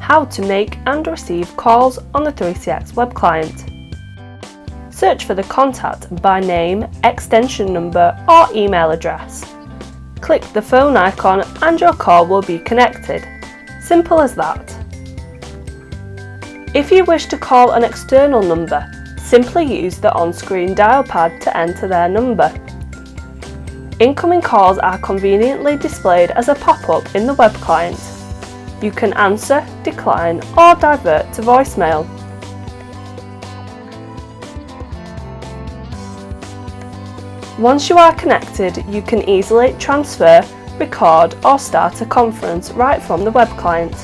How to make and receive calls on the 3CX web client. Search for the contact by name, extension number or email address. Click the phone icon and your call will be connected. Simple as that. If you wish to call an external number, simply use the on-screen dial pad to enter their number. Incoming calls are conveniently displayed as a pop-up in the web client. You can answer, decline or divert to voicemail. Once you are connected, you can easily transfer, record or start a conference right from the web client.